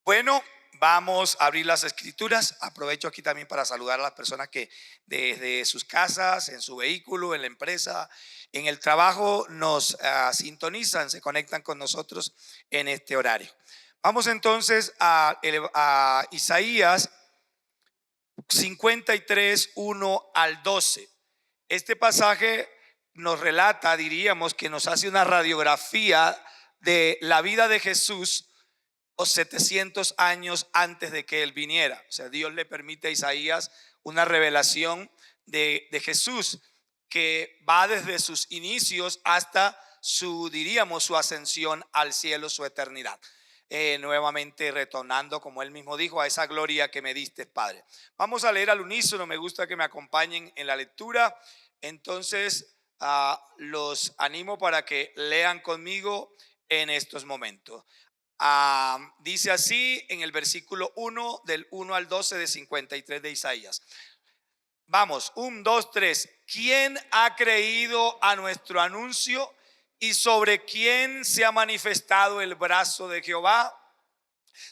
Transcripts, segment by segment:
Bueno, vamos a abrir las escrituras. Aprovecho aquí también para saludar a las personas que desde sus casas, en su vehículo, en la empresa, en el trabajo nos sintonizan, se conectan con nosotros en este horario. Vamos entonces a Isaías 53, 1 al 12. Este pasaje nos relata, diríamos que nos hace una radiografía de la vida de Jesús o 700 años antes de que Él viniera. O sea, Dios le permite a Isaías una revelación de Jesús que va desde sus inicios hasta diríamos, su ascensión al cielo, su eternidad. Nuevamente retornando, como Él mismo dijo, a esa gloria que me diste, Padre. Vamos a leer al unísono, me gusta que me acompañen en la lectura. Entonces, los animo para que lean conmigo en estos momentos. Dice así en el versículo 1 del 1 al 12 de 53 de Isaías. Vamos, 1, 2, 3. ¿Quién ha creído a nuestro anuncio y sobre quién se ha manifestado el brazo de Jehová?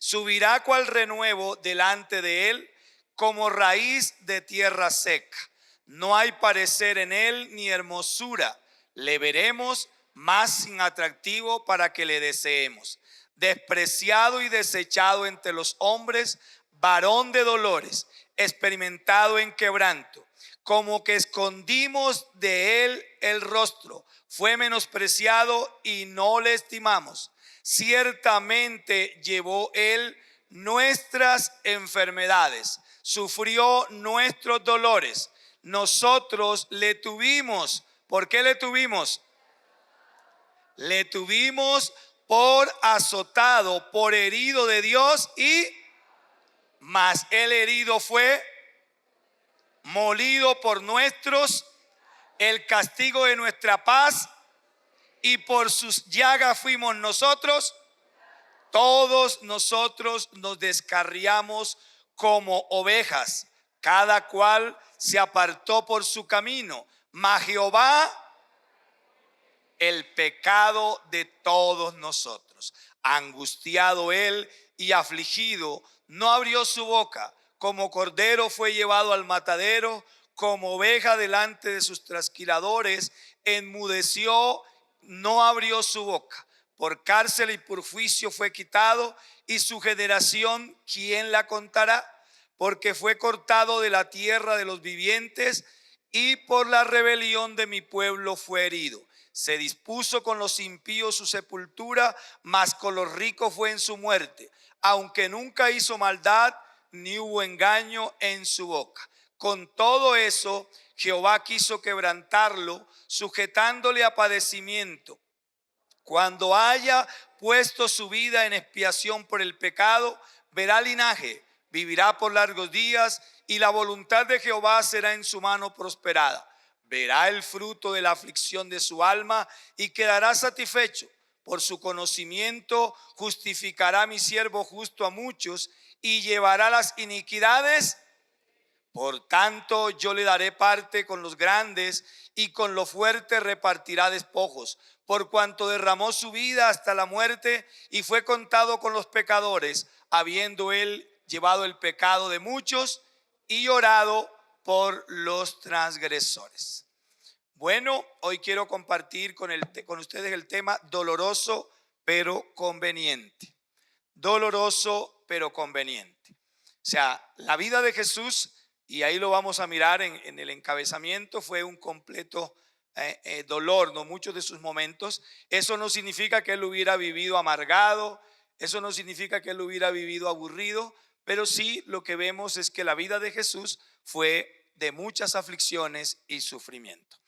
Subirá cual renuevo delante de él, como raíz de tierra seca. No hay parecer en él ni hermosura. Le veremos más sin atractivo para que le deseemos. Despreciado y desechado entre los hombres, varón de dolores, experimentado en quebranto, como que escondimos de él el rostro. Fue menospreciado y no le estimamos. Ciertamente llevó él nuestras enfermedades, sufrió nuestros dolores. Nosotros le tuvimos. ¿Por qué le tuvimos? Le tuvimos por azotado, por herido de Dios, y mas el herido fue molido por nosotros, el castigo de nuestra paz, y por sus llagas fuimos nosotros. Todos nosotros nos descarriamos como ovejas, cada cual se apartó por su camino, mas Jehová el pecado de todos nosotros. Angustiado él y afligido, no abrió su boca. Como cordero fue llevado al matadero, como oveja delante de sus trasquiladores, enmudeció, no abrió su boca. Por cárcel y por juicio fue quitado, y su generación, ¿quién la contará? Porque fue cortado de la tierra de los vivientes, y por la rebelión de mi pueblo fue herido. Se dispuso con los impíos su sepultura, mas con los ricos fue en su muerte, aunque nunca hizo maldad, ni hubo engaño en su boca. Con todo eso, Jehová quiso quebrantarlo, sujetándole a padecimiento. Cuando haya puesto su vida en expiación por el pecado, verá linaje, vivirá por largos días, y la voluntad de Jehová será en su mano prosperada. Verá el fruto de la aflicción de su alma y quedará satisfecho. Por su conocimiento justificará mi siervo justo a muchos y llevará las iniquidades. Por tanto, yo le daré parte con los grandes, y con lo fuerte repartirá despojos. Por cuanto derramó su vida hasta la muerte y fue contado con los pecadores, habiendo él llevado el pecado de muchos y llorado por los transgresores. Bueno, hoy quiero compartir con ustedes el tema doloroso pero conveniente. Doloroso pero conveniente. O sea, la vida de Jesús, y ahí lo vamos a mirar en el encabezamiento, fue un completo dolor, ¿no? Muchos de sus momentos. Eso no significa que él hubiera vivido amargado, eso no significa que él hubiera vivido aburrido, pero sí lo que vemos es que la vida de Jesús fue de muchas aflicciones y sufrimiento.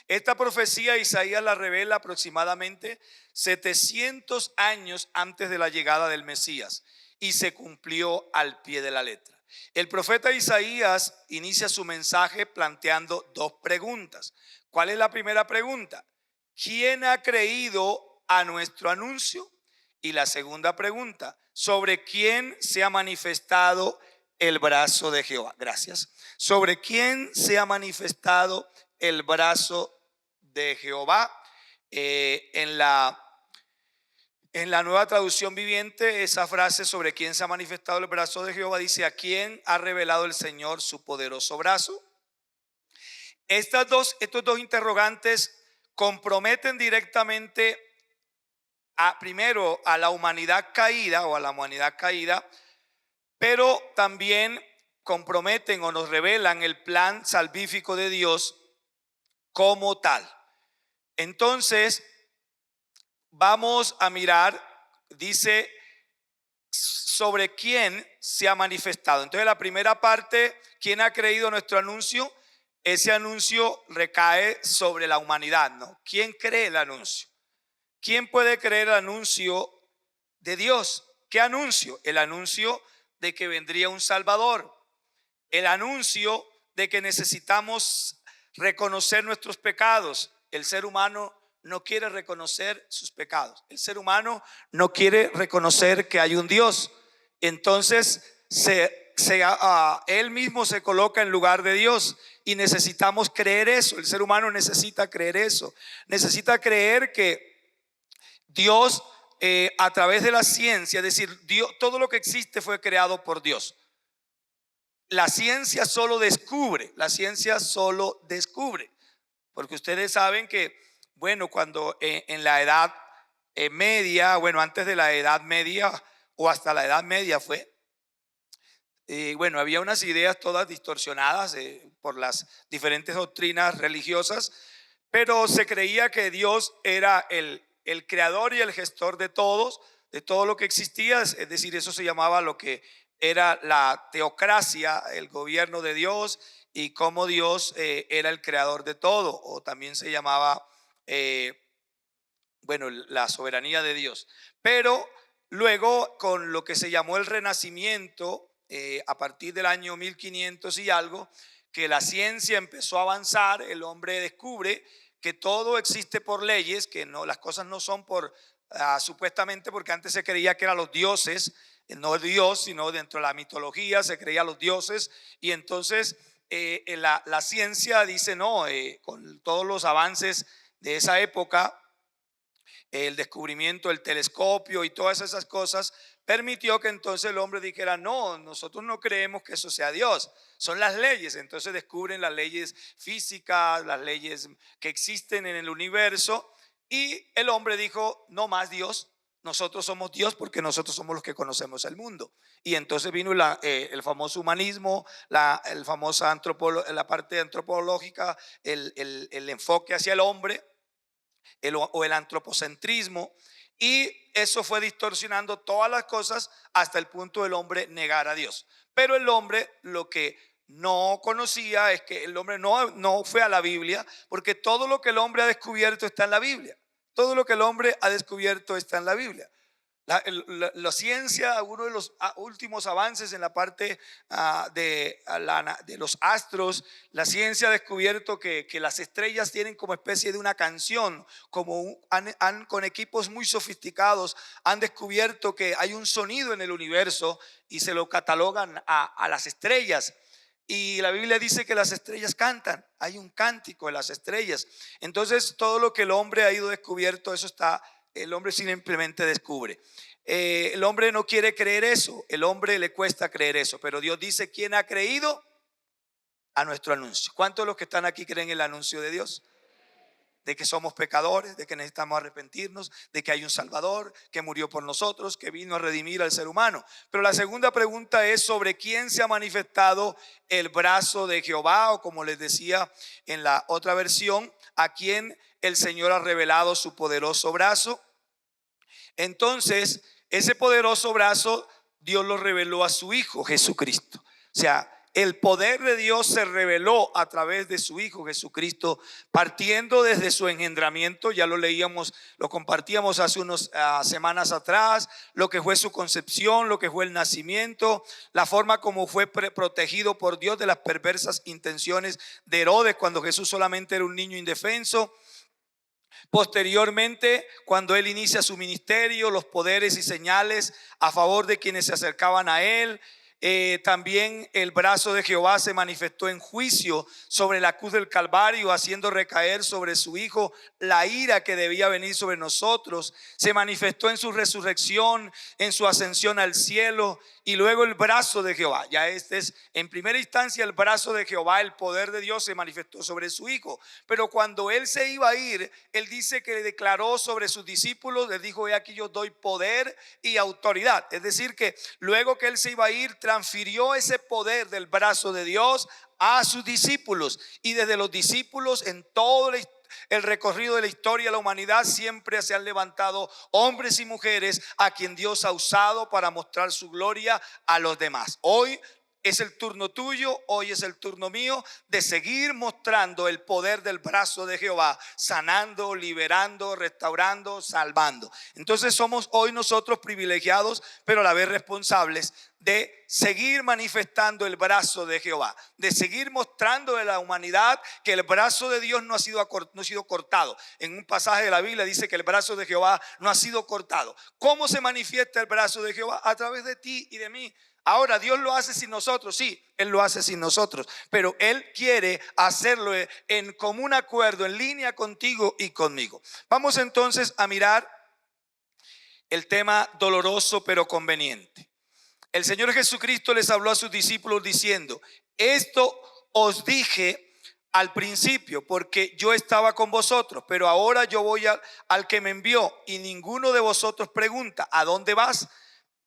Esta profecía Isaías la revela aproximadamente 700 años antes de la llegada del Mesías, y se cumplió al pie de la letra. El profeta Isaías inicia su mensaje planteando dos preguntas. ¿Cuál es la primera pregunta? ¿Quién ha creído a nuestro anuncio? Y la segunda pregunta, ¿sobre quién se ha manifestado el brazo de Jehová? Gracias. ¿Sobre quién se ha manifestado el brazo de Jehová? En la En la Nueva Traducción Viviente, esa frase sobre quién se ha manifestado el brazo de Jehová dice: ¿a quién ha revelado el Señor su poderoso brazo? Estos dos interrogantes comprometen directamente primero a la humanidad caída o a la humanidad caída, pero también comprometen o nos revelan el plan salvífico de Dios como tal. Entonces, vamos a mirar, dice, sobre quién se ha manifestado. Entonces, la primera parte, ¿quién ha creído nuestro anuncio? Ese anuncio recae sobre la humanidad, ¿no? ¿Quién cree el anuncio? ¿Quién puede creer el anuncio de Dios? ¿Qué anuncio? El anuncio de que vendría un Salvador. El anuncio de que necesitamos reconocer nuestros pecados. El ser humano no quiere reconocer sus pecados. El ser humano no quiere reconocer que hay un Dios. Entonces él mismo se coloca en lugar de Dios y necesitamos creer eso. El ser humano necesita creer eso. Necesita creer que Dios, a través de la ciencia, es decir, Dios, todo lo que existe fue creado por Dios. La ciencia solo descubre, porque ustedes saben que, bueno, cuando en la edad media, bueno, antes de la edad media o hasta la edad media fue, bueno, había unas ideas todas distorsionadas por las diferentes doctrinas religiosas, pero se creía que Dios era el creador y el gestor de todo lo que existía, es decir, eso se llamaba lo que era la teocracia, el gobierno de Dios, y cómo Dios era el creador de todo, o también se llamaba, bueno, la soberanía de Dios. Pero luego, con lo que se llamó el Renacimiento, a partir del año 1500 y algo, que la ciencia empezó a avanzar, el hombre descubre que todo existe por leyes, que no, las cosas no son por supuestamente, porque antes se creía que eran los dioses, no Dios, sino dentro de la mitología se creía los dioses, y entonces la ciencia dice no, con todos los avances de esa época, el descubrimiento del telescopio y todas esas cosas permitió que entonces el hombre dijera: no, nosotros no creemos que eso sea Dios, son las leyes. Entonces descubren las leyes físicas, las leyes que existen en el universo, y el hombre dijo: no más Dios, nosotros somos Dios porque nosotros somos los que conocemos el mundo. Y entonces vino el famoso humanismo, la parte antropológica, el enfoque hacia el hombre, o el antropocentrismo, y eso fue distorsionando todas las cosas hasta el punto del hombre negar a Dios. Pero el hombre lo que no conocía es que el hombre no fue a la Biblia, porque todo lo que el hombre ha descubierto está en la Biblia. Todo lo que el hombre ha descubierto está en la Biblia. La ciencia, uno de los últimos avances en la parte de los astros, la ciencia ha descubierto que las estrellas tienen como especie de una canción, con equipos muy sofisticados han descubierto que hay un sonido en el universo y se lo catalogan a las estrellas. Y la Biblia dice que las estrellas cantan, hay un cántico de las estrellas. Entonces todo lo que el hombre ha ido descubierto, eso está, el hombre simplemente descubre. El hombre no quiere creer eso, el hombre le cuesta creer eso, pero Dios dice: ¿quién ha creído a nuestro anuncio? ¿Cuántos de los que están aquí creen el anuncio de Dios? De que somos pecadores, de que necesitamos arrepentirnos, de que hay un Salvador que murió por nosotros, que vino a redimir al ser humano. Pero la segunda pregunta es sobre quién se ha manifestado el brazo de Jehová, o como les decía en la otra versión, a quién el Señor ha revelado su poderoso brazo. Entonces, ese poderoso brazo Dios lo reveló a su Hijo Jesucristo. O sea, el poder de Dios se reveló a través de su Hijo Jesucristo, partiendo desde su engendramiento. Ya lo leíamos, lo compartíamos hace unas semanas atrás, lo que fue su concepción, lo que fue el nacimiento, la forma como fue protegido por Dios de las perversas intenciones de Herodes cuando Jesús solamente era un niño indefenso. Posteriormente, cuando él inicia su ministerio, los poderes y señales a favor de quienes se acercaban a él, También el brazo de Jehová se manifestó en juicio sobre la cruz del Calvario, haciendo recaer sobre su Hijo la ira que debía venir sobre nosotros. Se manifestó en su resurrección, en su ascensión al cielo, y luego el brazo de Jehová. Ya este es en primera instancia el brazo de Jehová, el poder de Dios se manifestó sobre su Hijo. Pero cuando él se iba a ir, él dice que le declaró sobre sus discípulos, les dijo: he aquí yo doy poder y autoridad. Es decir, que luego que él se iba a ir, transfirió ese poder del brazo de Dios a sus discípulos, y desde los discípulos en todo el recorrido de la historia de la humanidad siempre se han levantado hombres y mujeres a quien Dios ha usado para mostrar su gloria a los demás. Hoy es el turno tuyo, hoy es el turno mío de seguir mostrando el poder del brazo de Jehová, sanando, liberando, restaurando, salvando. Entonces somos hoy nosotros privilegiados, pero a la vez responsables de seguir manifestando el brazo de Jehová, de seguir mostrando a la humanidad que el brazo de Dios no ha sido cortado. En un pasaje de la Biblia dice que el brazo de Jehová no ha sido cortado. ¿Cómo se manifiesta el brazo de Jehová? A través de ti y de mí. Ahora, Dios lo hace sin nosotros, sí, Él lo hace sin nosotros, pero Él quiere hacerlo en común acuerdo, en línea contigo y conmigo. Vamos entonces a mirar el tema doloroso pero conveniente. El Señor Jesucristo les habló a sus discípulos diciendo: esto os dije al principio, porque yo estaba con vosotros, pero ahora yo voy al que me envió, y ninguno de vosotros pregunta: ¿a dónde vas?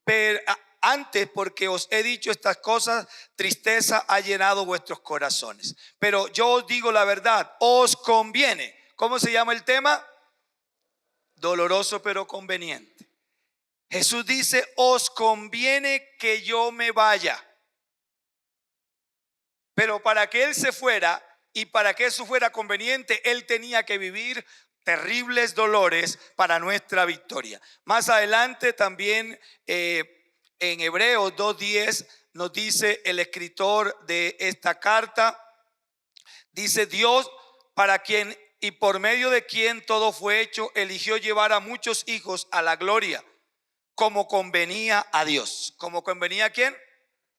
Pero antes, porque os he dicho estas cosas, tristeza ha llenado vuestros corazones. Pero yo os digo la verdad, os conviene. ¿Cómo se llama el tema? Doloroso pero conveniente. Jesús dice: os conviene que yo me vaya. Pero para que Él se fuera y para que eso fuera conveniente, Él tenía que vivir terribles dolores para nuestra victoria. Más adelante también en Hebreos 2:10 nos dice el escritor de esta carta, dice: Dios, para quien y por medio de quien todo fue hecho, eligió llevar a muchos hijos a la gloria, como convenía a Dios. ¿Como convenía a quién?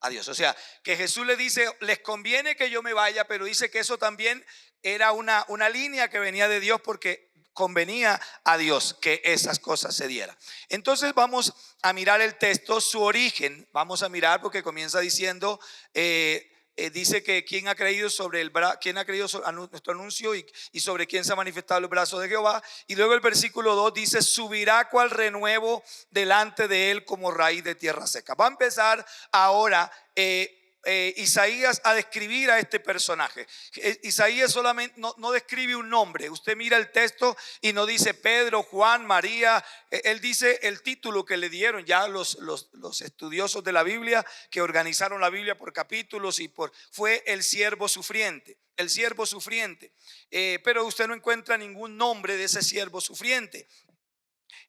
A Dios. O sea, que Jesús le dice: les conviene que yo me vaya, pero dice que eso también era una línea que venía de Dios, porque convenía a Dios que esas cosas se dieran. Entonces vamos a mirar el texto, su origen. Vamos a mirar, porque comienza diciendo, dice que quién ha creído sobre nuestro anuncio y sobre quién se ha manifestado el brazo de Jehová. Y luego el versículo 2 dice: subirá cual renuevo delante de él como raíz de tierra seca. Va a empezar ahora Isaías a describir a este personaje. Isaías solamente no describe un nombre. Usted mira el texto y no dice Pedro, Juan, María. Él dice el título que le dieron ya los estudiosos de la Biblia, que organizaron la Biblia por capítulos, fue el siervo sufriente. El siervo sufriente. Pero usted no encuentra ningún nombre de ese siervo sufriente.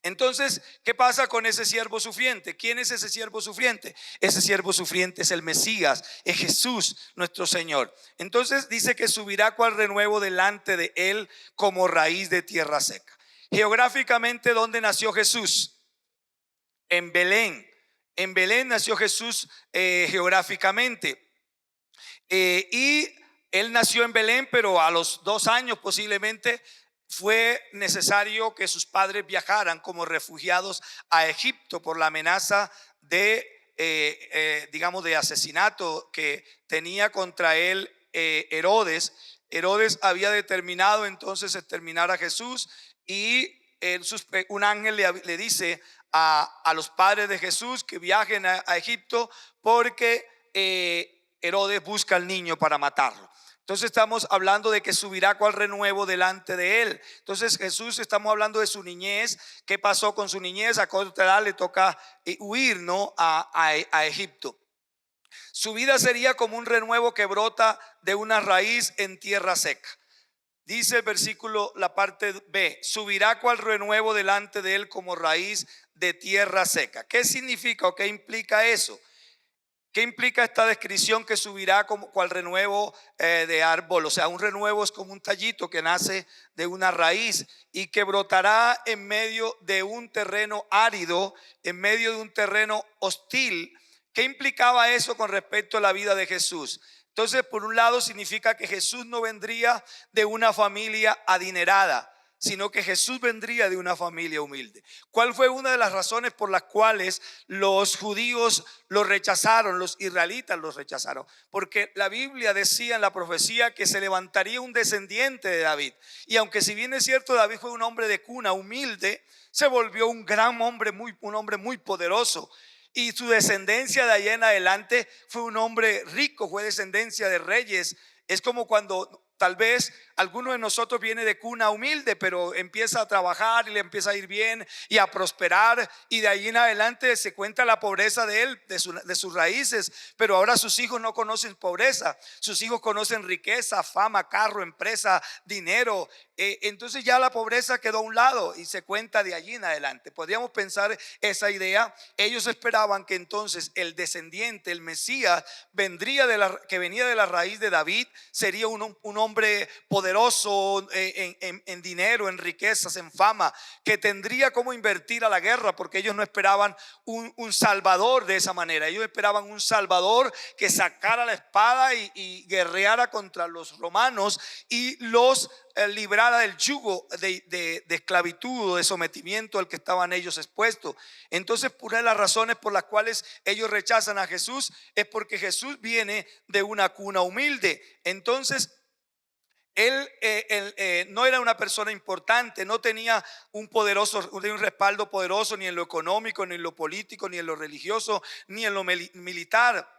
Entonces, ¿qué pasa con ese siervo sufriente? ¿Quién es ese siervo sufriente? Ese siervo sufriente es el Mesías, es Jesús nuestro Señor. Entonces dice que subirá cual renuevo delante de él como raíz de tierra seca. Geográficamente, ¿dónde nació Jesús? En Belén. En Belén nació Jesús geográficamente. Y él nació en Belén, pero a los 2 años posiblemente fue necesario que sus padres viajaran como refugiados a Egipto por la amenaza de de asesinato que tenía contra él Herodes. Herodes había determinado entonces exterminar a Jesús, y un ángel le dice a los padres de Jesús que viajen a Egipto, porque Herodes busca al niño para matarlo. Entonces estamos hablando de que subirá cual renuevo delante de él. Entonces Jesús, estamos hablando de su niñez. ¿Qué pasó con su niñez? A corta edad le toca huir, ¿no? a Egipto. Su vida sería como un renuevo que brota de una raíz en tierra seca. Dice el versículo, la parte B: subirá cual renuevo delante de él como raíz de tierra seca. ¿Qué significa o qué implica eso? ¿Qué implica esta descripción, que subirá como cual renuevo de árbol? O sea, un renuevo es como un tallito que nace de una raíz y que brotará en medio de un terreno árido, en medio de un terreno hostil, ¿Qué implicaba eso con respecto a la vida de Jesús? Entonces, por un lado, significa que Jesús no vendría de una familia adinerada, sino que Jesús vendría de una familia humilde. ¿Cuál fue una de las razones por las cuales los judíos lo rechazaron, los israelitas los rechazaron? Porque la Biblia decía en la profecía que se levantaría un descendiente de David. Y aunque si bien es cierto, David fue un hombre de cuna humilde, se volvió un gran hombre, un hombre muy poderoso. Y su descendencia de ahí en adelante fue un hombre rico, fue descendencia de reyes. Es como cuando tal vez alguno de nosotros viene de cuna humilde, pero empieza a trabajar y le empieza a ir bien y a prosperar, y de ahí en adelante se cuenta la pobreza de él, de sus raíces. Pero ahora sus hijos no conocen pobreza, sus hijos conocen riqueza, fama, carro, empresa, dinero. Entonces ya la pobreza quedó a un lado y se cuenta de allí en adelante. Podríamos pensar esa idea. Ellos esperaban que entonces el descendiente, el Mesías, que venía de la raíz de David, sería un hombre poderoso en dinero, en riquezas, en fama, que tendría cómo invertir a la guerra, porque ellos no esperaban un salvador de esa manera. Ellos esperaban un salvador que sacara la espada y guerreara contra los romanos y los librara del yugo de esclavitud o de sometimiento al que estaban ellos expuestos. Entonces, una de las razones por las cuales ellos rechazan a Jesús es porque Jesús viene de una cuna humilde. Entonces, él no era una persona importante, no tenía un respaldo poderoso ni en lo económico, ni en lo político, ni en lo religioso, ni en lo militar.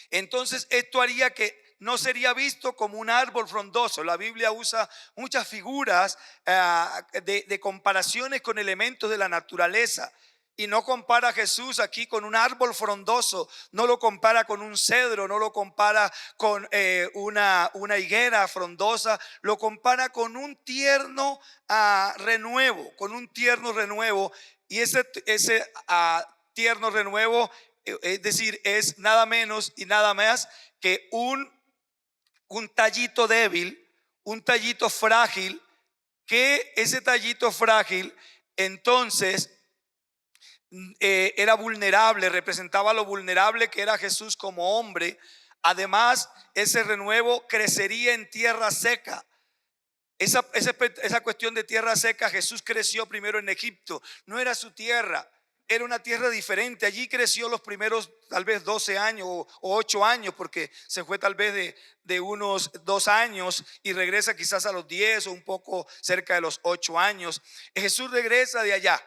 Entonces esto haría que no sería visto como un árbol frondoso. La Biblia usa muchas figuras de comparaciones con elementos de la naturaleza. Y no compara a Jesús aquí con un árbol frondoso, no lo compara con un cedro, no lo compara con una higuera frondosa, lo compara con un tierno renuevo, con un tierno renuevo. Y ese tierno renuevo, es decir, es nada menos y nada más que un tallito débil, un tallito frágil, que ese tallito frágil entonces era vulnerable, representaba lo vulnerable que era Jesús como hombre. Además, ese renuevo crecería en tierra seca. Esa cuestión de tierra seca, Jesús creció primero en Egipto, no era su tierra, era una tierra diferente. Allí creció los primeros tal vez 12 años o 8 años, porque se fue tal vez de unos 2 años y regresa quizás a los 10 o un poco cerca de los 8 años. Jesús regresa de allá.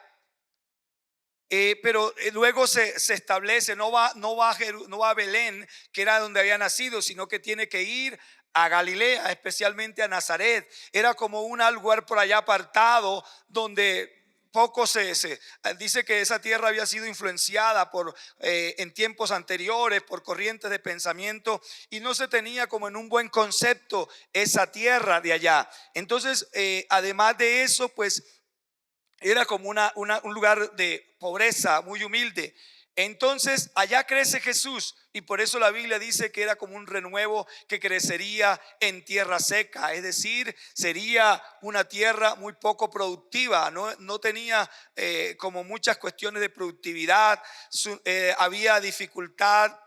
Pero luego se establece, no va a Belén, que era donde había nacido, sino que tiene que ir a Galilea, especialmente a Nazaret. Era como un lugar por allá apartado, donde poco se dice que esa tierra había sido influenciada en tiempos anteriores por corrientes de pensamiento, y no se tenía como en un buen concepto esa tierra de allá. Entonces, además de eso, pues era como un lugar de pobreza, muy humilde. Entonces allá crece Jesús, y por eso la Biblia dice que era como un renuevo que crecería en tierra seca. Es decir, sería una tierra muy poco productiva, no tenía como muchas cuestiones de productividad. Había dificultad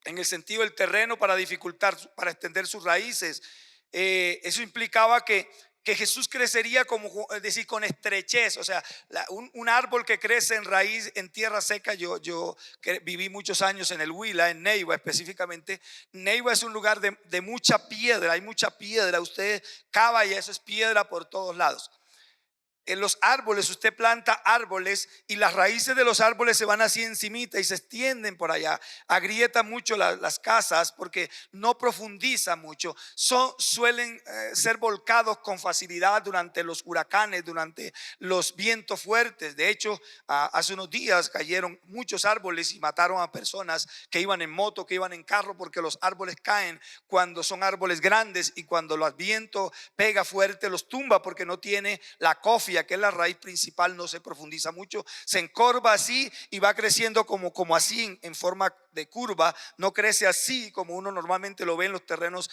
en el sentido del terreno para extender sus raíces. Eso implicaba que Jesús crecería es decir, con estrechez. O sea, un árbol que crece en raíz en tierra seca. Yo viví muchos años en el Huila, en Neiva específicamente. Neiva es un lugar de mucha piedra, hay mucha piedra. Usted cava y eso es piedra por todos lados. En los árboles, usted planta árboles y las raíces de los árboles se van así encimita y se extienden por allá, agrietan mucho las casas porque no profundizan mucho. Suelen ser volcados con facilidad durante los huracanes, durante los vientos fuertes. De hecho, hace unos días cayeron muchos árboles y mataron a personas que iban en moto, que iban en carro, porque los árboles caen cuando son árboles grandes, y cuando el viento pega fuerte los tumba, porque no tiene la cofia, que es la raíz principal, no se profundiza mucho, se encorva así y va creciendo como así en forma de curva, no crece así como uno normalmente lo ve en los terrenos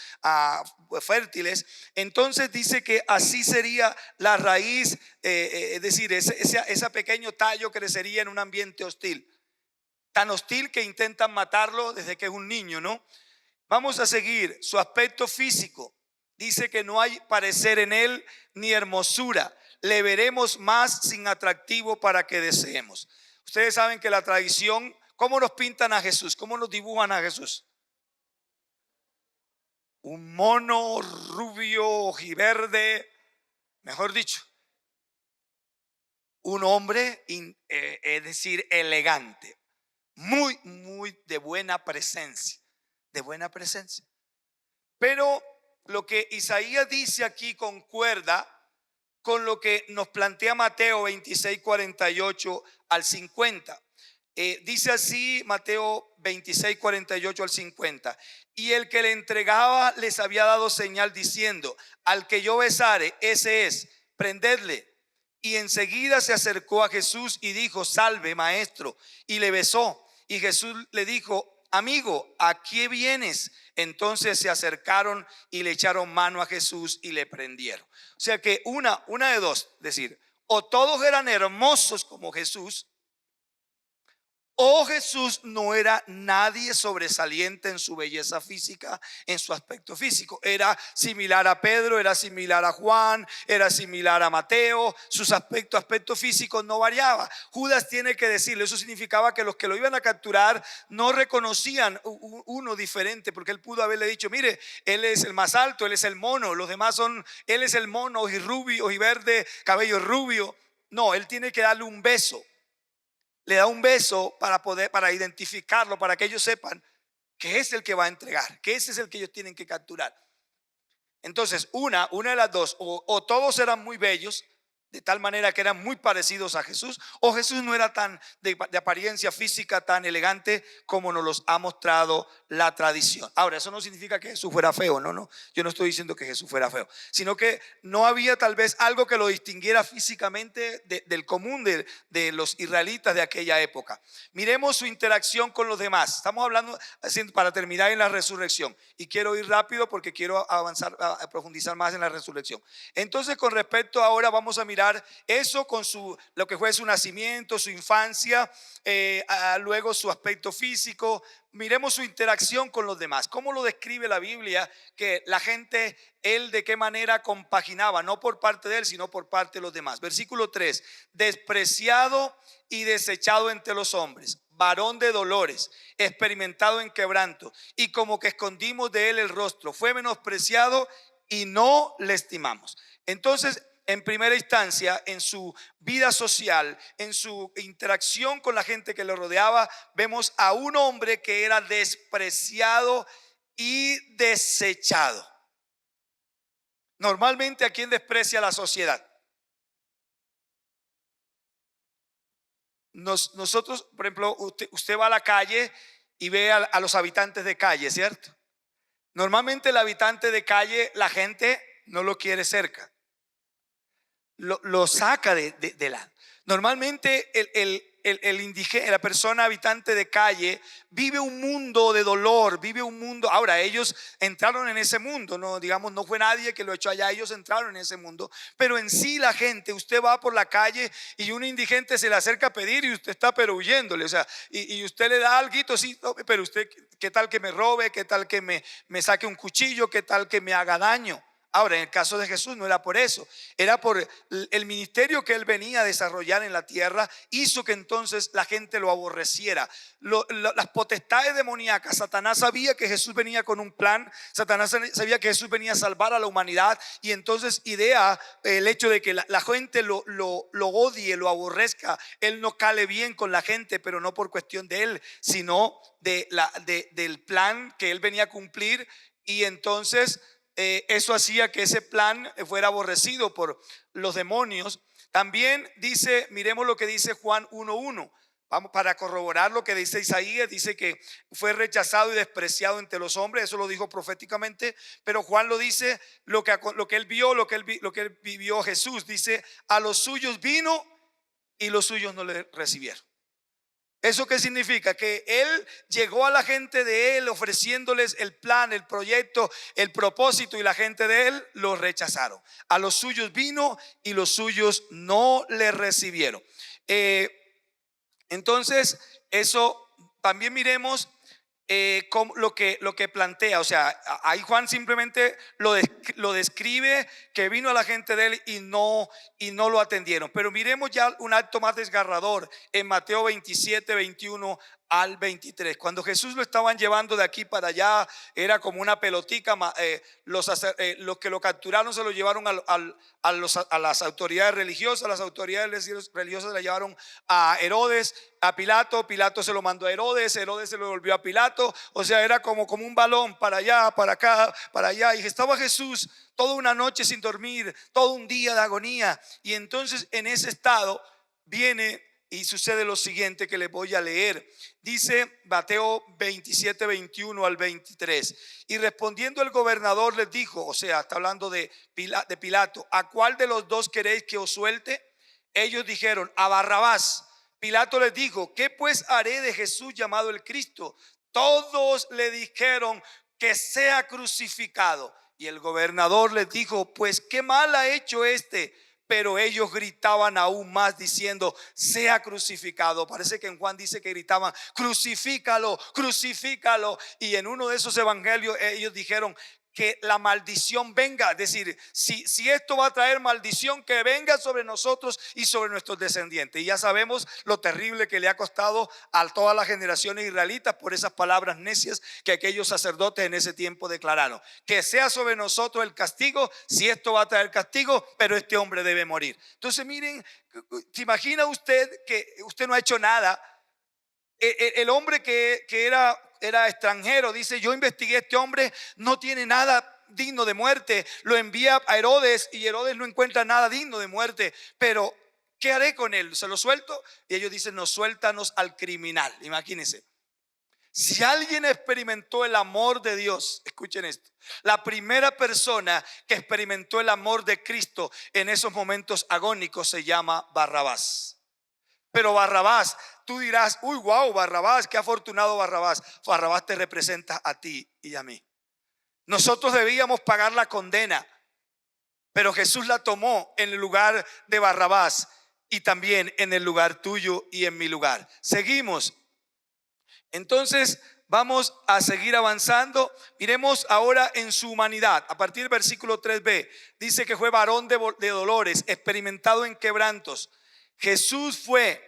fértiles. Entonces dice que así sería la raíz, es decir, ese pequeño tallo crecería en un ambiente hostil. tan hostil que intentan matarlo desde que es un niño, ¿no? Vamos a seguir. Su aspecto físico. Dice que no hay parecer en él ni hermosura. Le veremos más sin atractivo para que deseemos. Ustedes saben que la tradición, ¿cómo nos pintan a Jesús? ¿Cómo nos dibujan a Jesús? Un mono rubio, ojiverde, mejor dicho, un hombre, es decir, elegante, muy de buena presencia, de buena presencia. Pero lo que Isaías dice aquí concuerda con lo que nos plantea Mateo 26, 48 al 50. Dice así Mateo 26, 48 al 50. Y el que le entregaba les había dado señal diciendo: al que yo besare, ese es, prendedle. Y enseguida se acercó a Jesús y dijo: salve, maestro. Y le besó. Y Jesús le dijo: amigo, ¿a qué vienes? Entonces se acercaron y le echaron mano a Jesús y le prendieron. O sea que una de dos, decir, o todos eran hermosos como Jesús, o Jesús no era nadie sobresaliente en su belleza física, en su aspecto físico. Era similar a Pedro, era similar a Juan, era similar a Mateo. Sus aspectos físicos no variaba. Judas tiene que decirle, eso significaba que los que lo iban a capturar no reconocían uno diferente, porque él pudo haberle dicho: mire, él es el más alto, él es el mono, los demás son, él es el mono, ojirrubio, ojiverde, cabello rubio. No, él tiene que darle un beso. Le da un beso para identificarlo, para que ellos sepan que es el que va a entregar, que ese es el que ellos tienen que capturar. Entonces, una de las dos, o todos eran muy bellos, de tal manera que eran muy parecidos a Jesús, o Jesús no era tan de apariencia física tan elegante como nos los ha mostrado la tradición. Ahora, eso no significa que Jesús fuera feo, no, yo no estoy diciendo que Jesús fuera feo, sino que no había tal vez algo que lo distinguiera físicamente del común de los israelitas de aquella época. Miremos su interacción con los demás. Estamos hablando para terminar en la resurrección, y quiero ir rápido porque quiero avanzar, a profundizar más en la resurrección. Entonces, con respecto ahora, vamos a mirar eso con lo que fue su nacimiento, su infancia, luego su aspecto físico. Miremos su interacción con los demás. ¿Cómo lo describe la Biblia? Que la gente, él de qué manera compaginaba, no por parte de él, sino por parte de los demás. Versículo 3: despreciado y desechado entre los hombres, varón de dolores, experimentado en quebranto, y como que escondimos de él el rostro. Fue menospreciado y no le estimamos. Entonces, en primera instancia, en su vida social, en su interacción con la gente que lo rodeaba, vemos a un hombre que era despreciado y desechado. Normalmente, ¿a quién desprecia la sociedad? Nosotros, por ejemplo, usted va a la calle y ve a los habitantes de calle, ¿cierto? Normalmente el habitante de calle, la gente no lo quiere cerca. Lo saca de lado. Normalmente el indígena, la persona habitante de calle, vive un mundo de dolor, vive un mundo. Ahora, ellos entraron en ese mundo, no, digamos, no fue nadie que lo echó allá, ellos entraron en ese mundo. Pero en sí, la gente, usted va por la calle y un indigente se le acerca a pedir y usted está pero huyéndole, o sea, y usted le da algo, sí, pero usted, ¿qué tal que me robe? ¿Qué tal que me saque un cuchillo? ¿Qué tal que me haga daño? Ahora, en el caso de Jesús no era por eso, era por el ministerio que él venía a desarrollar en la tierra, hizo que entonces la gente lo aborreciera. Las potestades demoníacas, Satanás sabía que Jesús venía con un plan, Satanás sabía que Jesús venía a salvar a la humanidad, y entonces idea el hecho de que la gente lo odie, lo aborrezca. Él no cale bien con la gente, pero no por cuestión de él, sino del plan que él venía a cumplir, y entonces eso hacía que ese plan fuera aborrecido por los demonios. También dice, miremos lo que dice Juan 1:1. Vamos, para corroborar lo que dice Isaías, dice que fue rechazado y despreciado entre los hombres. Eso lo dijo proféticamente, pero Juan lo dice, lo que él vio, lo que él vivió Jesús. Dice: a los suyos vino y los suyos no le recibieron. ¿Eso qué significa? Que él llegó a la gente de él ofreciéndoles el plan, el proyecto, el propósito, y la gente de él lo rechazaron. A los suyos vino y los suyos no le recibieron. Entonces, eso también miremos lo que plantea. O sea, ahí Juan simplemente lo describe, que vino a la gente de él y no lo atendieron. Pero miremos ya un acto más desgarrador en Mateo 27, 21 al 23. Cuando Jesús lo estaban llevando de aquí para allá, era como una pelotica. Los que lo capturaron se lo llevaron a las autoridades religiosas. Las autoridades religiosas le llevaron a Herodes, a Pilato. Pilato se lo mandó a Herodes. Herodes se lo volvió a Pilato. O sea, era como un balón, para allá, para acá, para allá. Y estaba Jesús toda una noche sin dormir, todo un día de agonía. Y entonces en ese estado viene y sucede lo siguiente que les voy a leer. Dice Mateo 27, 21 al 23. Y respondiendo el gobernador les dijo, o sea, está hablando de Pilato: ¿a cuál de los dos queréis que os suelte? Ellos dijeron: a Barrabás. Pilato les dijo: ¿qué pues haré de Jesús llamado el Cristo? Todos le dijeron: que sea crucificado. Y el gobernador les dijo: pues qué mal ha hecho este. Pero ellos gritaban aún más diciendo: sea crucificado. Parece que en Juan dice que gritaban: crucifícalo, crucifícalo. Y en uno de esos evangelios ellos dijeron: que la maldición venga. Es decir, si esto va a traer maldición, que venga sobre nosotros y sobre nuestros descendientes. Y ya sabemos lo terrible que le ha costado a todas las generaciones israelitas por esas palabras necias que aquellos sacerdotes en ese tiempo declararon: que sea sobre nosotros el castigo, si esto va a traer castigo, pero este hombre debe morir. Entonces miren, ¿se imagina usted que usted no ha hecho nada? El hombre que era extranjero dice: yo investigué, este hombre no tiene nada digno de muerte. Lo envía a Herodes y Herodes no encuentra nada digno de muerte. Pero ¿qué haré con él? ¿Se lo suelto? Y ellos dicen: no, suéltanos al criminal. Imagínense. Si alguien experimentó el amor de Dios, escuchen esto, la primera persona que experimentó el amor de Cristo en esos momentos agónicos se llama Barrabás. Pero Barrabás, tú dirás: uy, wow, Barrabás, qué afortunado Barrabás. Barrabás te representa a ti y a mí. Nosotros debíamos pagar la condena, pero Jesús la tomó en el lugar de Barrabás y también en el lugar tuyo y en mi lugar. Seguimos. Entonces vamos a seguir avanzando. Miremos ahora en su humanidad. A partir del versículo 3b dice que fue varón de dolores, experimentado en quebrantos. Jesús fue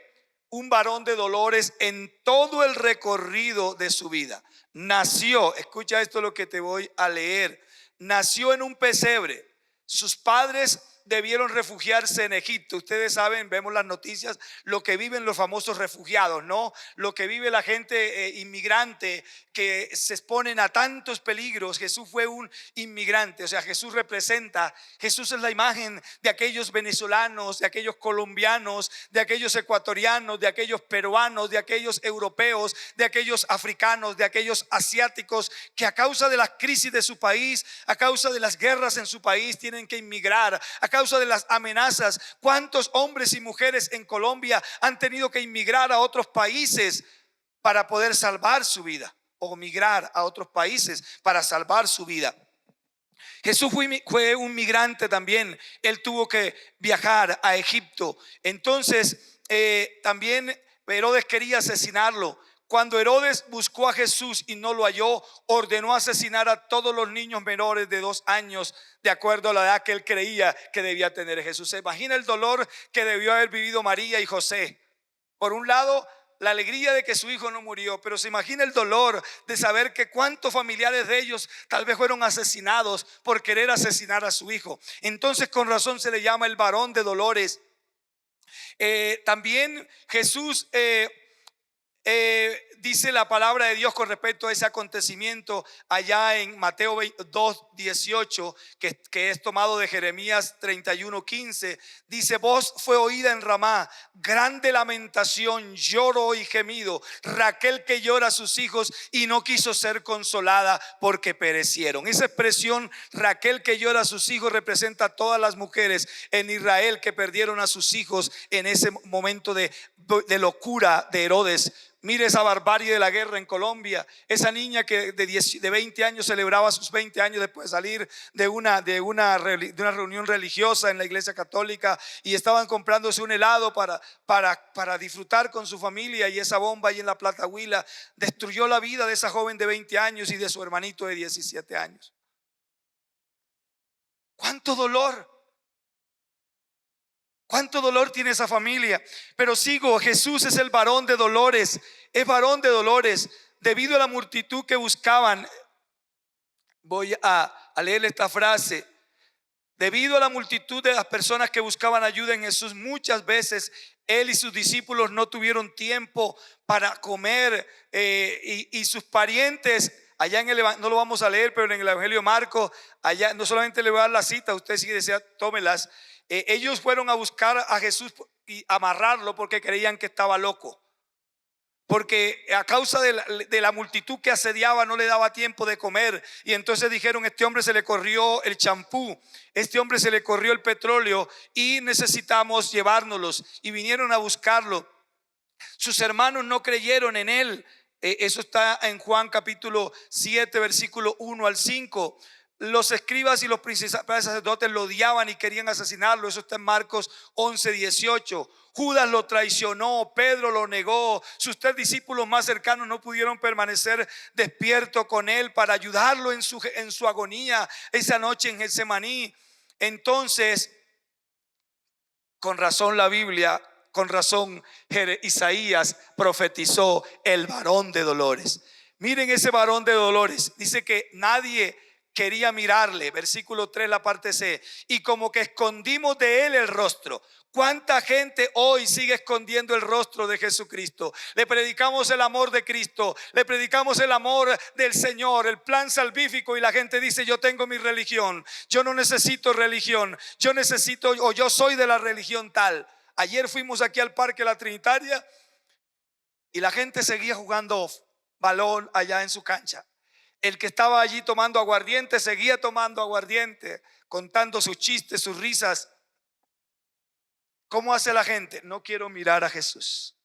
un varón de dolores en todo el recorrido de su vida. Nació, escucha esto lo que te voy a leer. Nació en un pesebre. Sus padres debieron refugiarse en Egipto. Ustedes saben, vemos las noticias, lo que viven los famosos refugiados, ¿no? Lo que vive la gente inmigrante, que se exponen a tantos peligros. Jesús fue un inmigrante, o sea, Jesús es la imagen de aquellos venezolanos, de aquellos colombianos, de aquellos ecuatorianos, de aquellos peruanos, de aquellos europeos, de aquellos africanos, de aquellos asiáticos, que a causa de las crisis de su país, a causa de las guerras en su país, tienen que inmigrar. A causa de las amenazas, ¿cuántos hombres y mujeres en Colombia han tenido que inmigrar a otros países para poder salvar su vida? O migrar a otros países para salvar su vida. Jesús fue un migrante también. Él tuvo que viajar a Egipto. Entonces también Herodes quería asesinarlo. Cuando Herodes buscó a Jesús y no lo halló, ordenó asesinar a todos los niños menores de 2 años, de acuerdo a la edad que él creía que debía tener Jesús. Se imagina el dolor que debió haber vivido María y José. Por un lado, la alegría de que su hijo no murió, pero se imagina el dolor de saber que cuántos familiares de ellos tal vez fueron asesinados por querer asesinar a su hijo. Entonces, con razón se le llama el varón de dolores. También Jesús dice la palabra de Dios con respecto a ese acontecimiento allá en Mateo 2:18, que es tomado de Jeremías 31:15. Dice: voz fue oída en Ramá, grande lamentación, lloro y gemido. Raquel que llora a sus hijos y no quiso ser consolada porque perecieron. Esa expresión, Raquel que llora a sus hijos, representa a todas las mujeres en Israel que perdieron a sus hijos en ese momento de locura de Herodes Mire esa barbarie de la guerra en Colombia. Esa niña que de 20 años celebraba sus 20 años después de salir de una reunión religiosa en la iglesia católica, y estaban comprándose un helado para disfrutar con su familia, y esa bomba ahí en la Plata Huila destruyó la vida de esa joven de 20 años y de su hermanito de 17 años. ¿Cuánto dolor? ¿Cuánto dolor tiene esa familia? Pero sigo, Jesús es el varón de dolores, es varón de dolores. Debido a la multitud que buscaban, voy a leer esta frase. Debido a la multitud de las personas que buscaban ayuda en Jesús, muchas veces Él y sus discípulos no tuvieron tiempo para comer, y sus parientes, allá en no lo vamos a leer, pero en el Evangelio de Marcos, allá no solamente le voy a dar la cita, usted si desea tómelas. Ellos fueron a buscar a Jesús y amarrarlo porque creían que estaba loco, porque a causa de la multitud que asediaba no le daba tiempo de comer. Y entonces dijeron: este hombre se le corrió el champú, este hombre se le corrió el petróleo y necesitamos llevárnoslos. Y vinieron a buscarlo. Sus hermanos no creyeron en él. Eso está en Juan capítulo 7 versículo 1 al 5. Los escribas y los principales sacerdotes lo odiaban y querían asesinarlo. Eso está en Marcos 11, 18. Judas lo traicionó, Pedro lo negó. Sus 3 discípulos más cercanos no pudieron permanecer despiertos con él para ayudarlo en su agonía esa noche en Getsemaní. Entonces, con razón la Biblia, con razón Isaías profetizó el varón de dolores. Miren ese varón de dolores. Dice que nadie quería mirarle. Versículo 3, la parte C. Y como que escondimos de él el rostro. ¿Cuánta gente hoy sigue escondiendo el rostro de Jesucristo? Le predicamos el amor de Cristo, le predicamos el amor del Señor, el plan salvífico, y la gente dice: yo tengo mi religión, yo no necesito religión, yo necesito, o yo soy de la religión tal. Ayer fuimos aquí al Parque La Trinitaria y la gente seguía jugando balón allá en su cancha. El que estaba allí tomando aguardiente seguía tomando aguardiente, contando sus chistes, sus risas. ¿Cómo hace la gente? No quiero mirar a Jesús,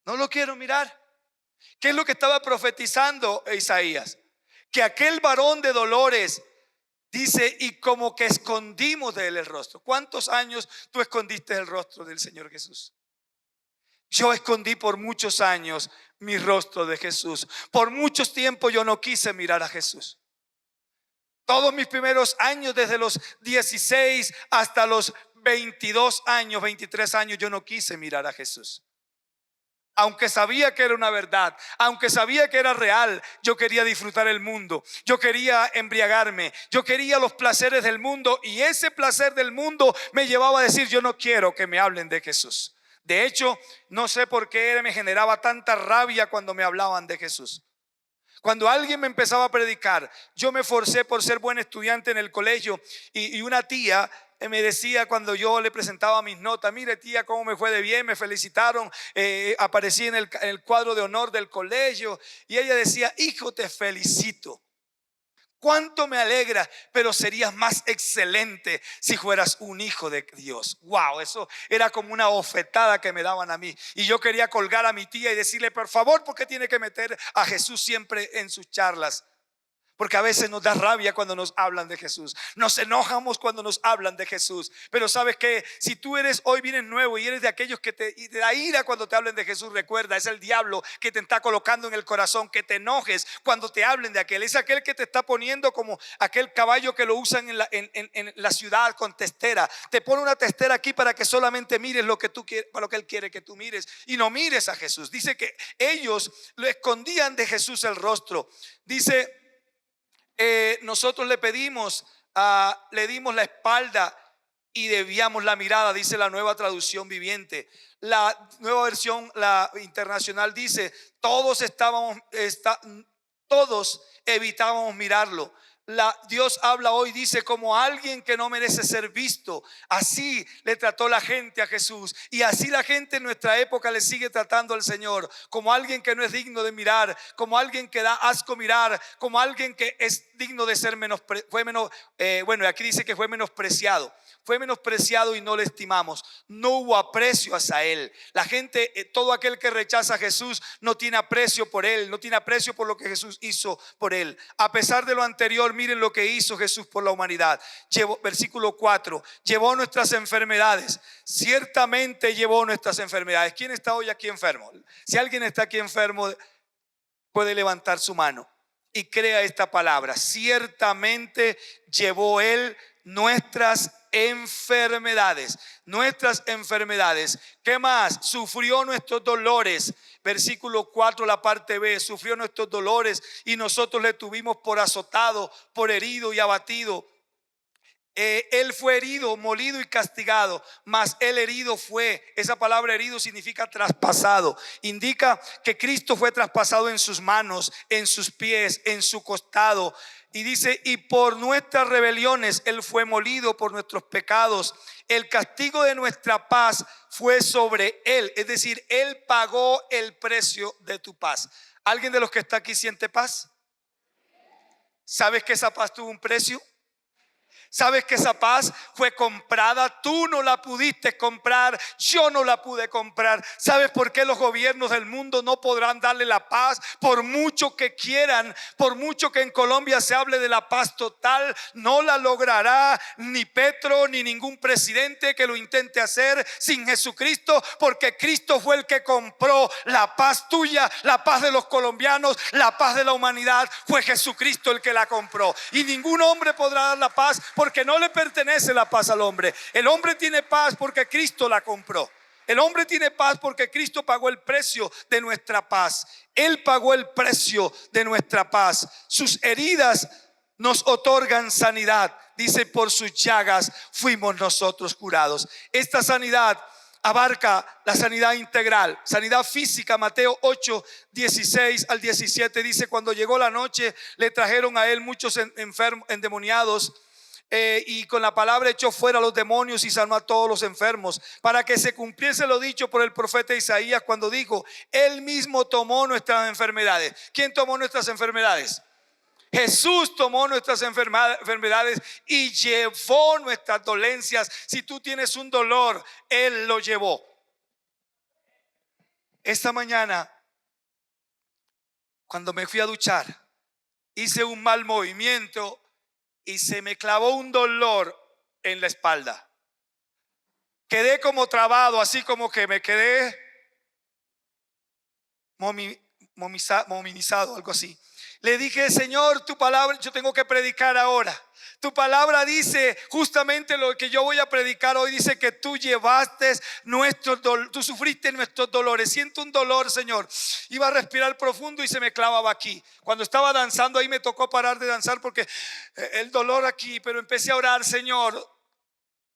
no lo quiero mirar. ¿Qué es lo que estaba profetizando Isaías? Que aquel varón de dolores, dice, y como que escondimos de él el rostro. ¿Cuántos años tú escondiste el rostro del Señor Jesús? Yo escondí por muchos años mi rostro de Jesús. Por muchos tiempos yo no quise mirar a Jesús. Todos mis primeros años, desde los 16 hasta los 22 años, 23 años, yo no quise mirar a Jesús. Aunque sabía que era una verdad, aunque sabía que era real, yo quería disfrutar el mundo, yo quería embriagarme, yo quería los placeres del mundo, y ese placer del mundo me llevaba a decir: yo no quiero que me hablen de Jesús. De hecho, no sé por qué me generaba tanta rabia cuando me hablaban de Jesús. Cuando alguien me empezaba a predicar, yo me esforcé por ser buen estudiante en el colegio, y una tía me decía, cuando yo le presentaba mis notas: mire tía, cómo me fue de bien, me felicitaron, aparecí en el cuadro de honor del colegio. Y ella decía: hijo, te felicito, cuánto me alegra, pero serías más excelente si fueras un hijo de Dios. Wow, eso era como una bofetada que me daban a mí. Y yo quería colgar a mi tía y decirle: por favor, ¿por qué tiene que meter a Jesús siempre en sus charlas? Porque a veces nos da rabia cuando nos hablan de Jesús, nos enojamos cuando nos hablan de Jesús. Pero sabes que si tú hoy vienes nuevo y eres de aquellos que te da ira cuando te hablen de Jesús, recuerda, es el diablo que te está colocando en el corazón que te enojes cuando te hablen de aquel. Es aquel que te está poniendo como aquel caballo que lo usan en la ciudad con testera. Te pone una testera aquí para que solamente mires lo que tú quieres, para lo que él quiere que tú mires, y no mires a Jesús. Dice que ellos lo escondían de Jesús el rostro. Dice: nosotros le dimos la espalda y desviamos la mirada, dice la Nueva Traducción Viviente. La Nueva Versión, la Internacional, dice: todos evitábamos mirarlo. Dios habla hoy, dice: como alguien que no merece ser visto. Así le trató la gente a Jesús, y así la gente en nuestra época le sigue tratando al Señor, como alguien que no es digno de mirar, como alguien que da asco mirar, como alguien que es digno de ser aquí dice que fue menospreciado. fue menospreciado y no le estimamos. No hubo aprecio hacia él. La gente, todo aquel que rechaza a Jesús no tiene aprecio por él, no tiene aprecio por lo que Jesús hizo por él. A pesar de lo anterior, miren lo que hizo Jesús por la humanidad. Versículo 4, llevó nuestras enfermedades. Ciertamente llevó nuestras enfermedades. ¿Quién está hoy aquí enfermo? Si alguien está aquí enfermo, puede levantar su mano y crea esta palabra. Ciertamente llevó él nuestras enfermedades. Nuestras enfermedades. ¿Qué más? Sufrió nuestros dolores. Versículo 4, la parte B. Sufrió nuestros dolores y nosotros le tuvimos por azotado, por herido y abatido. Él fue herido, molido y castigado, mas él herido fue. Esa palabra herido significa traspasado. Indica que Cristo fue traspasado en sus manos, en sus pies, en su costado. Y dice, y por nuestras rebeliones él fue molido, por nuestros pecados. El castigo de nuestra paz fue sobre él. Es decir, él pagó el precio de tu paz. ¿Alguien de los que está aquí siente paz? ¿Sabes que esa paz tuvo un precio? ¿Sabes que esa paz fue comprada? Tú no la pudiste comprar, yo no la pude comprar. ¿Sabes por qué los gobiernos del mundo no podrán darle la paz? Por mucho que quieran, por mucho que en Colombia se hable de la paz total, no la logrará ni Petro ni ningún presidente que lo intente hacer sin Jesucristo, porque Cristo fue el que compró la paz tuya, la paz de los colombianos, la paz de la humanidad. Fue Jesucristo el que la compró, y ningún hombre podrá dar la paz, porque no le pertenece la paz al hombre. El hombre tiene paz porque Cristo la compró. El hombre tiene paz porque Cristo pagó el precio de nuestra paz. Él pagó el precio de nuestra paz. Sus heridas nos otorgan sanidad. Dice, por sus llagas fuimos nosotros curados. Esta sanidad abarca la sanidad integral, sanidad física. Mateo 8, 16 al 17 dice, cuando llegó la noche le trajeron a él muchos enfermos, endemoniados. Y con la palabra echó fuera a los demonios y sanó a todos los enfermos, para que se cumpliese lo dicho por el profeta Isaías cuando dijo, él mismo tomó nuestras enfermedades. ¿Quién tomó nuestras enfermedades? Jesús tomó nuestras enfermedades y llevó nuestras dolencias. Si tú tienes un dolor, Él lo llevó. Esta mañana, cuando me fui a duchar, hice un mal movimiento y se me clavó un dolor en la espalda. Quedé como trabado, así como que me quedé mominizado, algo así. Le dije, Señor, tu palabra, yo tengo que predicar ahora. Tu palabra dice justamente lo que yo voy a predicar hoy. Dice que tú llevaste nuestros dolores, tú sufriste nuestros dolores. Siento un dolor, Señor. Iba a respirar profundo y se me clavaba aquí. Cuando estaba danzando ahí me tocó parar de danzar porque el dolor aquí. Pero empecé a orar, Señor,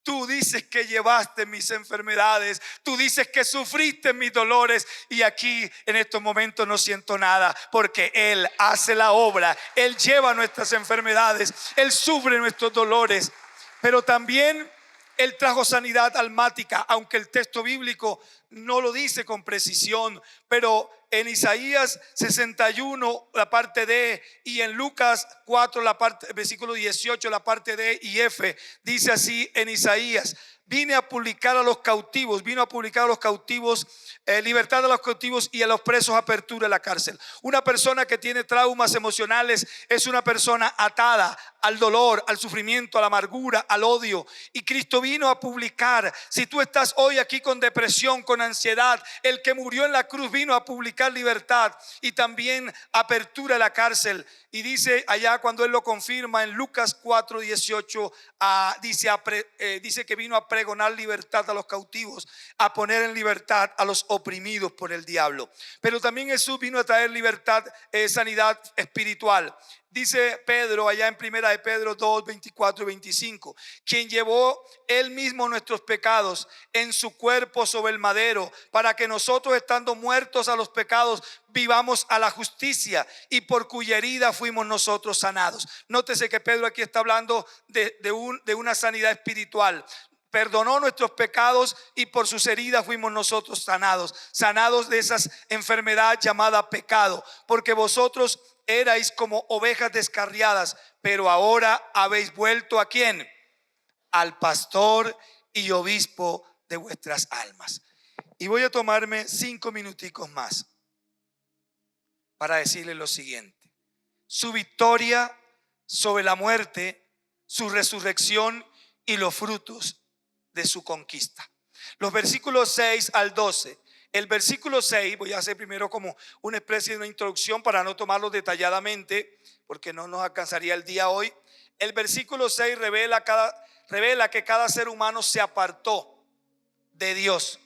tú dices que llevaste mis enfermedades, tú dices que sufriste mis dolores, y aquí en estos momentos no siento nada, porque Él hace la obra. Él lleva nuestras enfermedades, Él sufre nuestros dolores. Pero también Él trajo sanidad almática, aunque el texto bíblico no lo dice con precisión, pero en Isaías 61 la parte D, y en Lucas 4 la parte, versículo 18, la parte D y F, dice así en Isaías: vine a publicar a los cautivos, vino a publicar a los cautivos libertad a los cautivos, y a los presos apertura de la cárcel. Una persona que tiene traumas emocionales es una persona atada al dolor, al sufrimiento, a la amargura, al odio, y Cristo vino a publicar. Si tú estás hoy aquí con depresión, con ansiedad, el que murió en la cruz vino a publicar libertad y también apertura de la cárcel. Y dice allá, cuando Él lo confirma en Lucas 4, 18, dice que vino a pregonar libertad a los cautivos, a poner en libertad a los oprimidos por el diablo. Pero también Jesús vino a traer libertad, sanidad espiritual. Dice Pedro allá en primera de Pedro 2, 24 y 25, quien llevó Él mismo nuestros pecados en su cuerpo sobre el madero, para que nosotros, estando muertos a los pecados, vivamos a la justicia, y por cuya herida fuimos nosotros sanados. Nótese que Pedro aquí está hablando de una sanidad espiritual. Perdonó nuestros pecados y por sus heridas fuimos nosotros sanados. Sanados de esa enfermedad llamada pecado, porque vosotros erais como ovejas descarriadas, pero ahora habéis vuelto ¿a quién? al pastor y obispo de vuestras almas. Y voy a tomarme 5 minuticos más para decirle lo siguiente: su victoria sobre la muerte, su resurrección y los frutos de su conquista. Los versículos 6 al 12. El versículo 6, voy a hacer primero como una especie de una introducción para no tomarlo detalladamente, porque no nos alcanzaría el día hoy. El versículo 6 revela que cada ser humano se apartó de Dios,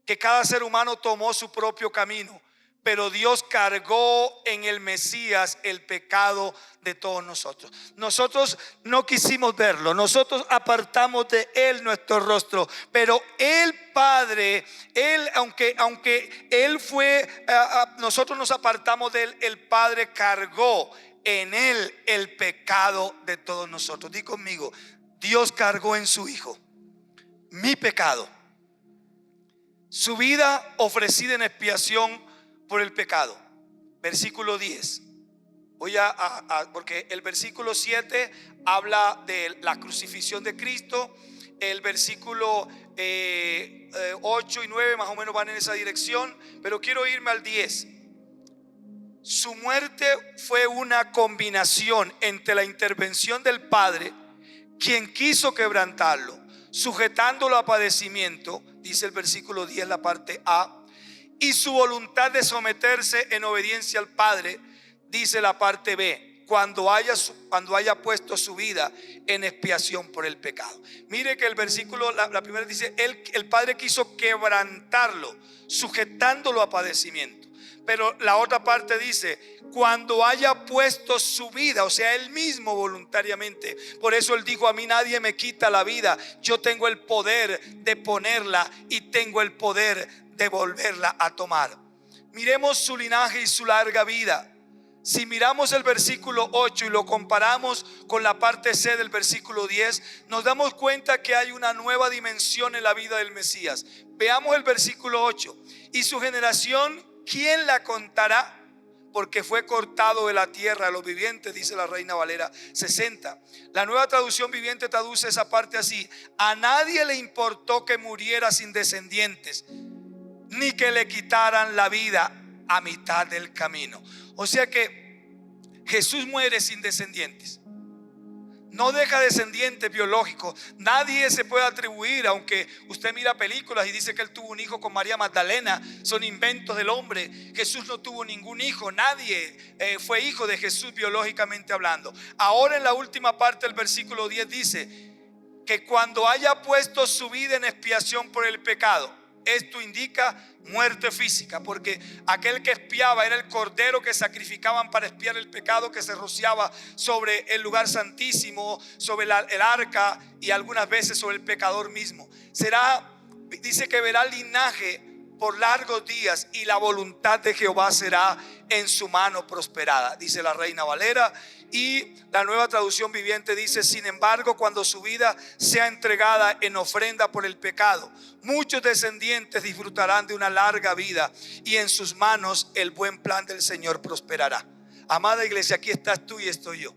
que cada ser humano tomó su propio camino, pero Dios cargó en el Mesías el pecado de todos nosotros. Nosotros no quisimos verlo, nosotros apartamos de Él nuestro rostro, pero el Padre, Él, aunque Él fue, nosotros nos apartamos de Él, el Padre cargó en Él el pecado de todos nosotros. Di conmigo: Dios cargó en su Hijo mi pecado, su vida ofrecida en expiación por el pecado. Versículo 10. Porque el versículo 7 habla de la crucifixión de Cristo. El versículo 8 y 9 más o menos van en esa dirección, pero quiero irme al 10. Su muerte fue una combinación entre la intervención del Padre, quien quiso quebrantarlo, sujetándolo a padecimiento, dice el versículo 10, la parte A, y su voluntad de someterse en obediencia al Padre, dice la parte B, cuando haya puesto su vida en expiación por el pecado. Mire que el versículo, la primera dice, el Padre quiso quebrantarlo, sujetándolo a padecimiento. Pero la otra parte dice, cuando haya puesto su vida, o sea, Él mismo voluntariamente. Por eso Él dijo: a mí nadie me quita la vida, yo tengo el poder de ponerla y tengo el poder de volverla a tomar. Miremos su linaje y su larga vida. Si miramos el versículo 8 y lo comparamos con la parte C del versículo 10, nos damos cuenta que hay una nueva dimensión en la vida del Mesías. Veamos el versículo 8. Y su generación, ¿quién la contará? Porque fue cortado de la tierra de los vivientes, dice la Reina Valera 60. La Nueva Traducción Viviente traduce esa parte así: a nadie le importó que muriera sin descendientes, ni que le quitaran la vida a mitad del camino. O sea que Jesús muere sin descendientes. No deja descendientes biológicos. Nadie se puede atribuir, aunque usted mira películas y dice que él tuvo un hijo con María Magdalena, son inventos del hombre. Jesús no tuvo ningún hijo. Nadie fue hijo de Jesús biológicamente hablando. Ahora en la última parte del versículo 10 dice que cuando haya puesto su vida en expiación por el pecado. Esto indica muerte física, porque aquel que expiaba era el cordero que sacrificaban para expiar el pecado, que se rociaba sobre el lugar santísimo, sobre el arca y algunas veces sobre el pecador mismo. Dice que verá linaje por largos días y la voluntad de Jehová será en su mano prosperada, dice la Reina Valera. Y la Nueva Traducción Viviente dice: sin embargo, cuando su vida sea entregada en ofrenda por el pecado, muchos descendientes disfrutarán de una larga vida y en sus manos el buen plan del Señor prosperará. Amada iglesia, aquí estás tú y estoy yo.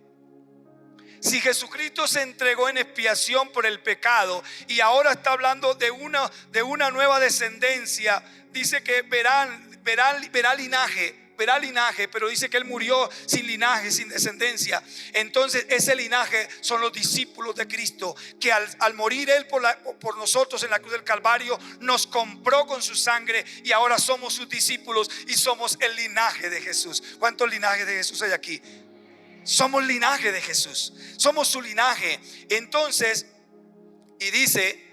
Si Jesucristo se entregó en expiación por el pecado y ahora está hablando de una nueva descendencia, dice que verá linaje, pero dice que Él murió sin linaje, sin descendencia. Entonces ese linaje son los discípulos de Cristo, que al morir Él por nosotros en la cruz del Calvario, nos compró con su sangre y ahora somos sus discípulos y somos el linaje de Jesús. ¿Cuántos linajes de Jesús hay aquí? Somos linaje de Jesús, somos su linaje. Entonces, y dice: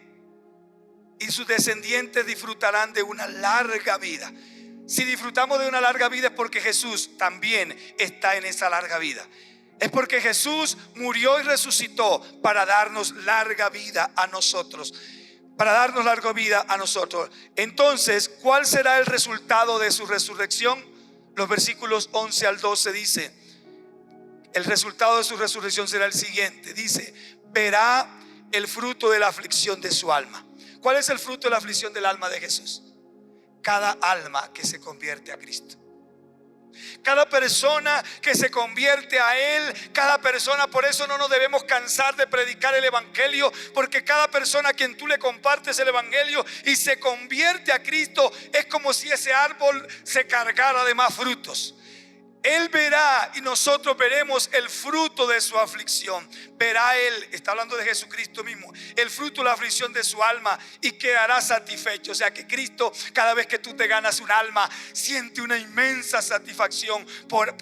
y sus descendientes disfrutarán de una larga vida. Si disfrutamos de una larga vida es porque Jesús también está en esa larga vida. Es porque Jesús murió y resucitó para darnos larga vida a nosotros. Entonces, ¿cuál será el resultado de su resurrección? Los versículos 11 al 12 dice: el resultado de su resurrección será el siguiente. Dice: verá el fruto de la aflicción de su alma. ¿Cuál es el fruto de la aflicción del alma de Jesús? Cada alma que se convierte a Cristo. Cada persona que se convierte a Él, cada persona, por eso no nos debemos cansar de predicar el evangelio, porque cada persona a quien tú le compartes el evangelio y se convierte a Cristo, es como si ese árbol se cargara de más frutos. Él verá y nosotros veremos el fruto de su aflicción. Verá Él, está hablando de Jesucristo mismo, el fruto de la aflicción de su alma y quedará satisfecho. O sea que Cristo, cada vez que tú te ganas un alma, siente una inmensa satisfacción.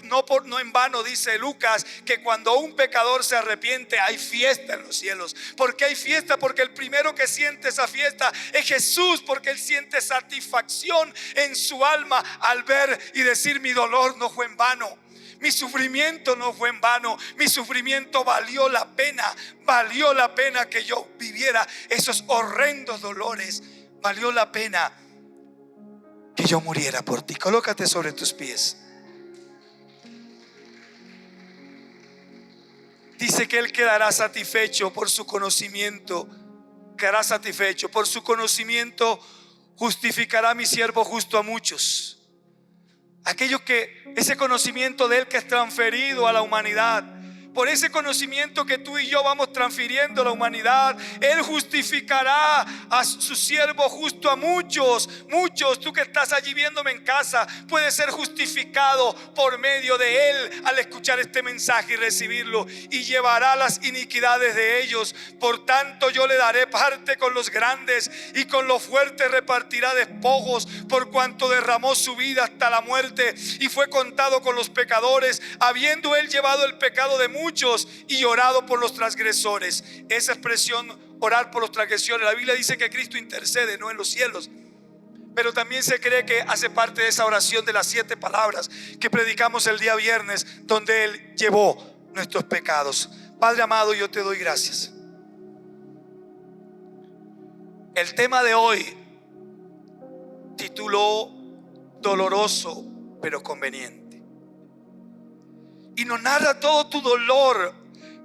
No en vano dice Lucas que cuando un pecador se arrepiente hay fiesta en los cielos. ¿Por qué hay fiesta? Porque el primero que siente esa fiesta es Jesús, porque Él siente satisfacción en su alma al ver y decir: mi dolor no fue en vano. Mi sufrimiento no fue en vano. Mi sufrimiento valió la pena. Valió la pena que yo viviera esos horrendos dolores. Valió la pena que yo muriera por ti. Colócate sobre tus pies. Dice que Él quedará satisfecho por su conocimiento. Quedará satisfecho por su conocimiento. Justificará mi siervo justo a muchos. Aquello que, ese conocimiento de Él que es transferido a la humanidad. Por ese conocimiento que tú y yo vamos transfiriendo a la humanidad, Él justificará a su siervo justo a muchos. Muchos, tú que estás allí viéndome en casa, puedes ser justificado por medio de Él al escuchar este mensaje y recibirlo, y llevará las iniquidades de ellos. Por tanto yo le daré parte con los grandes, y con los fuertes repartirá despojos, por cuanto derramó su vida hasta la muerte y fue contado con los pecadores, habiendo Él llevado el pecado de muchos y orado por los transgresores. Esa expresión, orar por los transgresores, la Biblia dice que Cristo intercede, no en los cielos, pero también se cree que hace parte de esa oración de las 7 palabras que predicamos el día viernes, donde Él llevó nuestros pecados. Padre amado, yo te doy gracias. El tema de hoy tituló doloroso pero conveniente. Y nos narra todo tu dolor,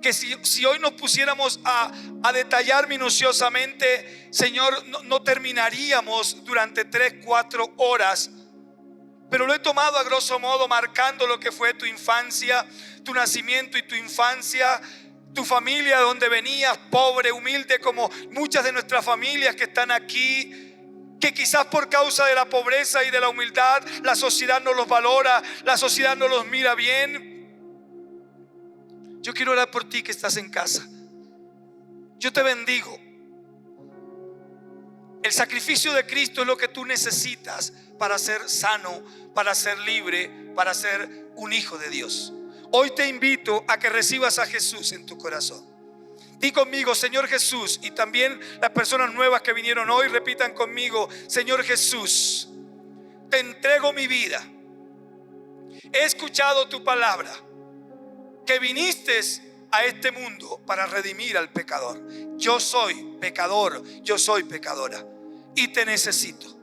que si hoy nos pusiéramos a detallar minuciosamente, Señor, no terminaríamos durante 3-4 horas. Pero lo he tomado a grosso modo, marcando lo que fue tu infancia, tu nacimiento y tu infancia, tu familia, donde venías, pobre, humilde, como muchas de nuestras familias que están aquí, que quizás por causa de la pobreza y de la humildad la sociedad no los valora, la sociedad no los mira bien. Yo quiero orar por ti que estás en casa. Yo te bendigo. El sacrificio de Cristo es lo que tú necesitas para ser sano, para ser libre, para ser un hijo de Dios. Hoy te invito a que recibas a Jesús en tu corazón. Di conmigo: Señor Jesús. Y también las personas nuevas que vinieron hoy, repitan conmigo: Señor Jesús, te entrego mi vida. He escuchado tu palabra, que viniste a este mundo para redimir al pecador. Yo soy pecador, yo soy pecadora y te necesito.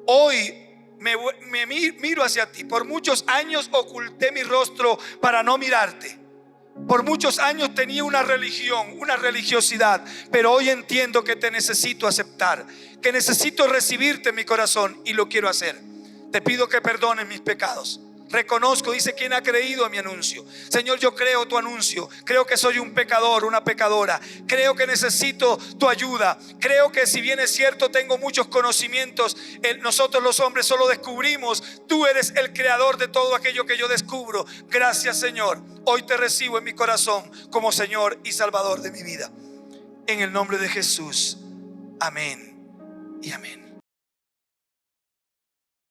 Hoy me miro hacia ti. Por muchos años oculté mi rostro para no mirarte. Por muchos años tenía una religión, una religiosidad, pero hoy entiendo que te necesito aceptar, que necesito recibirte en mi corazón, y lo quiero hacer. Te pido que perdones mis pecados. Reconozco, dice, quien ha creído a mi anuncio. Señor, yo creo tu anuncio. Creo que soy un pecador, una pecadora. Creo que necesito tu ayuda. Creo que si bien es cierto tengo muchos conocimientos, nosotros los hombres solo descubrimos. Tú eres el creador de todo aquello que yo descubro. Gracias, Señor. Hoy te recibo en mi corazón como Señor y Salvador de mi vida. En el nombre de Jesús. Amén y amén.